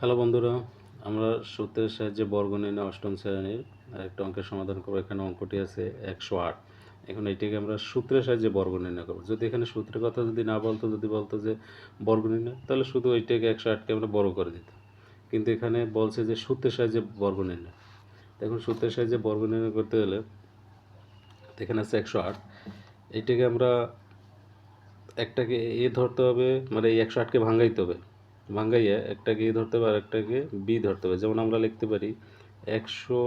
Hello বন্ধুরা, আমরা সূত্রের সাহায্যে বর্গনির্ণয় অষ্টম শ্রেণীর আরেকটা অঙ্কের সমাধান করব। এখানে অঙ্কটি আছে 108। এখন এইটাকে আমরা সূত্রের সাহায্যে বর্গ নির্ণয় করব। যদি এখানে সূত্রের কথা যদি না বলতো, যদি বলতো যে বর্গ নির্ণয়, তাহলে শুধু ওইটাকে 108কে আমরা বড় করে দিতাম। কিন্তু এখানে বলছে যে সূত্রের সাহায্যে বর্গ নির্ণয়। এখন সূত্রের সাহায্যে বর্গ নির্ণয় করতে হলে এখানে আছে 108। এইটাকে আমরা একটাকে এ ধরতে হবে, মানে এই 108কে ভাঙাইতে হবে। ভাঙ্গাইয়া একটাকে এ ধরতে হবে আর একটাকে বি ধরতে হবে। যেমন আমরা লিখতে পারি 100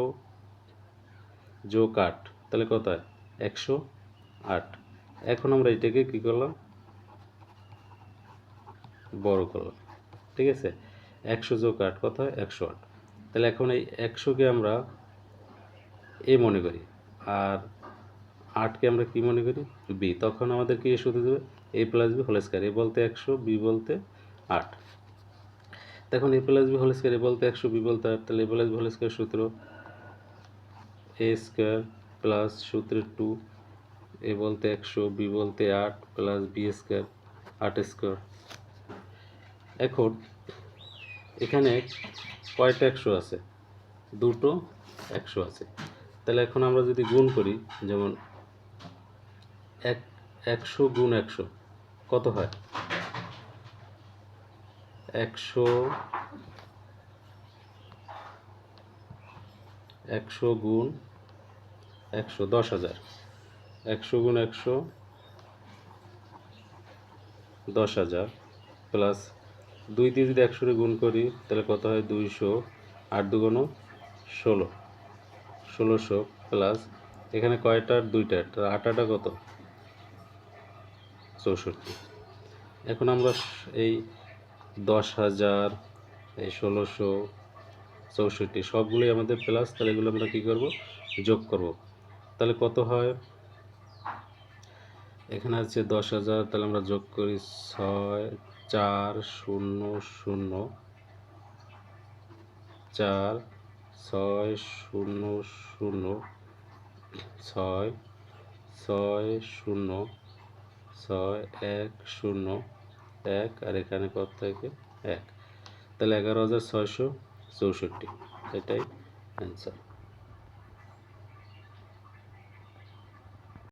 যোগ 8, তাহলে কত হয় 108। এখন আমরা এটাকে কী করলাম, বড় করলাম। ঠিক আছে, 100 যোগ 8 কত হয় 108। তাহলে এখন এই 100কে আমরা এ মনে করি আর 8কে আমরা কি মনে করি বি। তখন আমাদের কি সূত্র দেবে, এ প্লাস বি হোল স্কয়ার। এ বলতে 100, বি বলতে 8। এখন এ প্লাস বি হোল স্কয়ার, এ বলতে 100, বি বলতে 8। তাহলে এ প্লাস বি হোল স্কয়ার সূত্র এ স্কয়ার প্লাস সূত্রের 2, এ বলতে 100, বি বলতে 8 প্লাস বি স্কয়ার 8 স্কয়ার। এখন এখানে কয়টা 100 আছে, দুটো 100 আছে। তাহলে এখন আমরা যদি গুণ করি, যেমন 100 গুণ 100 কত হয় 100 গুণ 100 10,000। 100 গুণ 100 10,000 প্লাস 2 দিয়ে যদি 100 গুণ করি তাহলে কত হয় 200। 8 দুগুণ 16, 1600 প্লাস এখানে কয়টার দুইটা, আটাটা কত 64। এখন আমরা এই 10,000, এই 1600, 64 সবগুলোই আমাদের প্লাস। তাহলে এগুলো আমরা কী করব, যোগ করব। তাহলে কত হয়, এখানে আছে 10,000, তাহলে আমরা যোগ করি 6 4 0 0 4 6 0 0 6 6 0 6 1 0 1 আর এখানে কত থাকে 1। তাহলে 11,664, এটাই অ্যান্সার।